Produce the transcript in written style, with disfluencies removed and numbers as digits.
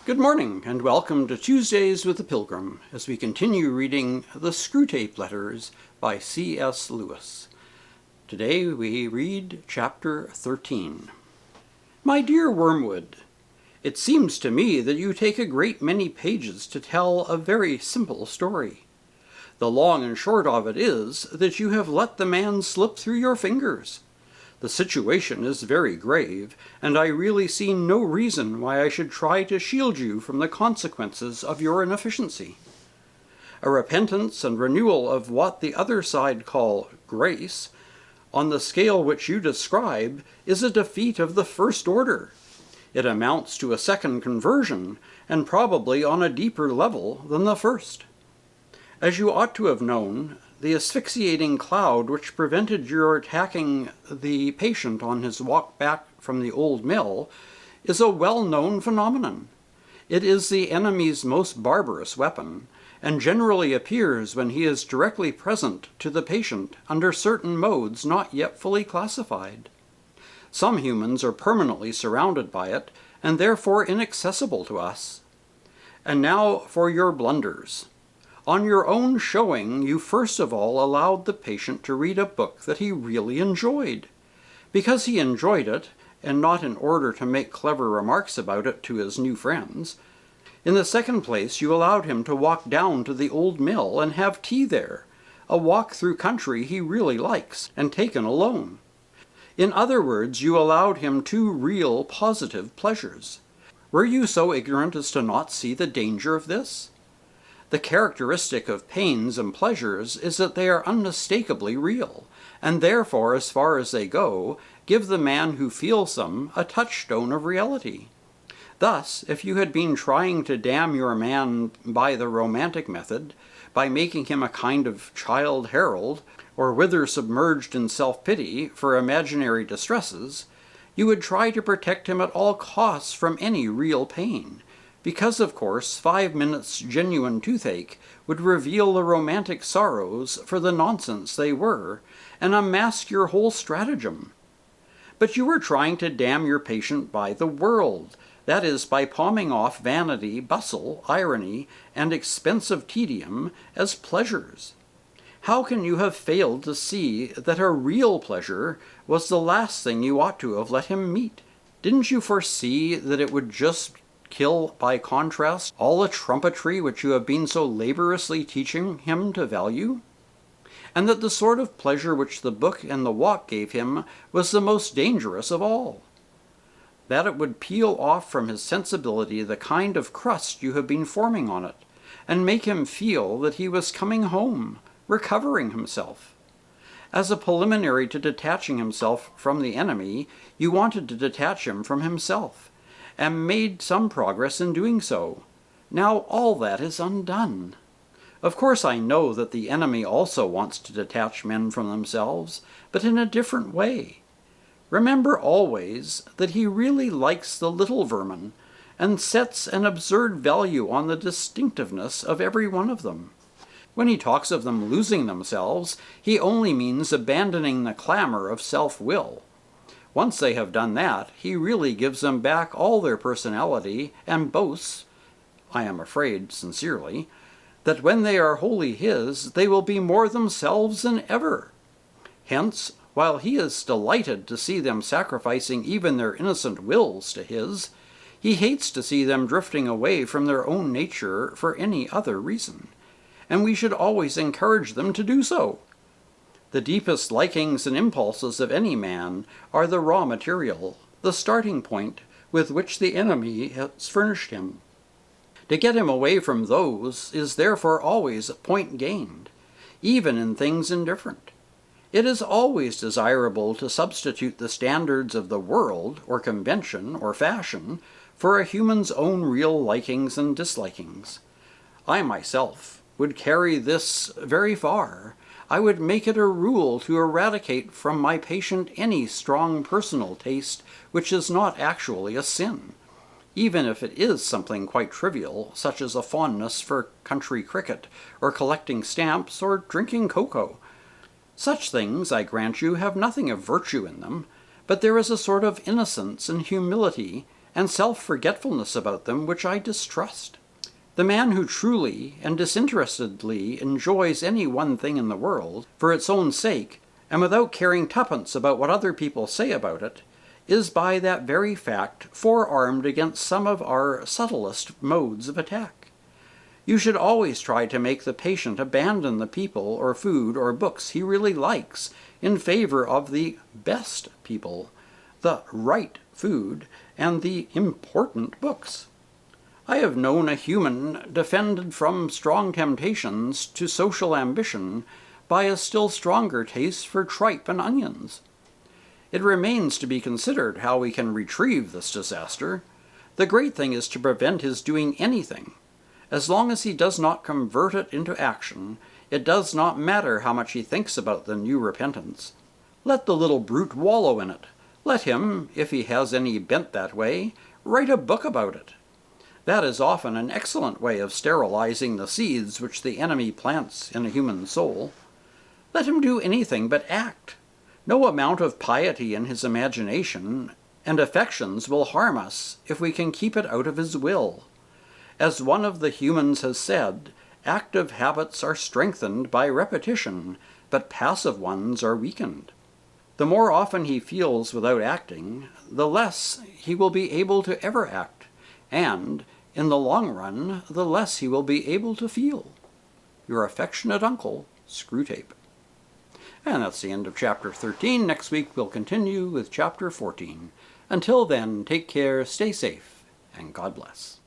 Good morning, and welcome to Tuesdays with the Pilgrim, as we continue reading the Screwtape Letters by C.S. Lewis. Today we read Chapter 13. My dear Wormwood, it seems to me that you take a great many pages to tell a very simple story. The long and short of it is that you have let the man slip through your fingers. The situation is very grave, and I really see no reason why I should try to shield you from the consequences of your inefficiency. A repentance and renewal of what the other side call grace, on the scale which you describe, is a defeat of the first order. It amounts to a second conversion, and probably on a deeper level than the first. As you ought to have known, the asphyxiating cloud which prevented your attacking the patient on his walk back from the old mill is a well-known phenomenon. It is the enemy's most barbarous weapon, and generally appears when he is directly present to the patient under certain modes not yet fully classified. Some humans are permanently surrounded by it, and therefore inaccessible to us. And now for your blunders. On your own showing, you first of all allowed the patient to read a book that he really enjoyed. Because he enjoyed it, and not in order to make clever remarks about it to his new friends. In the second place, you allowed him to walk down to the old mill and have tea there, a walk through country he really likes, and taken alone. In other words, you allowed him two real positive pleasures. Were you so ignorant as to not see the danger of this? The characteristic of pains and pleasures is that they are unmistakably real, and therefore, as far as they go, give the man who feels them a touchstone of reality. Thus, if you had been trying to damn your man by the romantic method, by making him a kind of child herald, or wither submerged in self-pity for imaginary distresses, you would try to protect him at all costs from any real pain. Because, of course, 5 minutes' genuine toothache would reveal the romantic sorrows for the nonsense they were, and unmask your whole stratagem. But you were trying to damn your patient by the world, that is, by palming off vanity, bustle, irony, and expensive tedium as pleasures. How can you have failed to see that a real pleasure was the last thing you ought to have let him meet? Didn't you foresee that it would just kill by contrast all the trumpetry which you have been so laboriously teaching him to value? And that the sort of pleasure which the book and the walk gave him was the most dangerous of all? That it would peel off from his sensibility the kind of crust you have been forming on it, and make him feel that he was coming home, recovering himself. As a preliminary to detaching himself from the enemy, you wanted to detach him from himself, and made some progress in doing so. Now all that is undone. Of course I know that the enemy also wants to detach men from themselves, but in a different way. Remember always that he really likes the little vermin, and sets an absurd value on the distinctiveness of every one of them. When he talks of them losing themselves, he only means abandoning the clamor of self-will. Once they have done that, he really gives them back all their personality, and boasts, I am afraid sincerely, that when they are wholly his, they will be more themselves than ever. Hence, while he is delighted to see them sacrificing even their innocent wills to his, he hates to see them drifting away from their own nature for any other reason, and we should always encourage them to do so. The deepest likings and impulses of any man are the raw material, the starting point with which the enemy has furnished him. To get him away from those is therefore always a point gained, even in things indifferent. It is always desirable to substitute the standards of the world, or convention, or fashion, for a human's own real likings and dislikings. I myself would carry this very far. I would make it a rule to eradicate from my patient any strong personal taste which is not actually a sin, even if it is something quite trivial, such as a fondness for country cricket, or collecting stamps, or drinking cocoa. Such things, I grant you, have nothing of virtue in them, but there is a sort of innocence and humility and self-forgetfulness about them which I distrust. The man who truly and disinterestedly enjoys any one thing in the world, for its own sake, and without caring tuppence about what other people say about it, is by that very fact forearmed against some of our subtlest modes of attack. You should always try to make the patient abandon the people or food or books he really likes in favor of the best people, the right food, and the important books. I have known a human defended from strong temptations to social ambition by a still stronger taste for tripe and onions. It remains to be considered how we can retrieve this disaster. The great thing is to prevent his doing anything. As long as he does not convert it into action, it does not matter how much he thinks about the new repentance. Let the little brute wallow in it. Let him, if he has any bent that way, write a book about it. That is often an excellent way of sterilizing the seeds which the enemy plants in a human soul. Let him do anything but act. No amount of piety in his imagination and affections will harm us if we can keep it out of his will. As one of the humans has said, active habits are strengthened by repetition, but passive ones are weakened. The more often he feels without acting, the less he will be able to ever act, and, in the long run, the less he will be able to feel. Your affectionate uncle, Screwtape. And that's the end of chapter 13. Next week we'll continue with chapter 14. Until then, take care, stay safe, and God bless.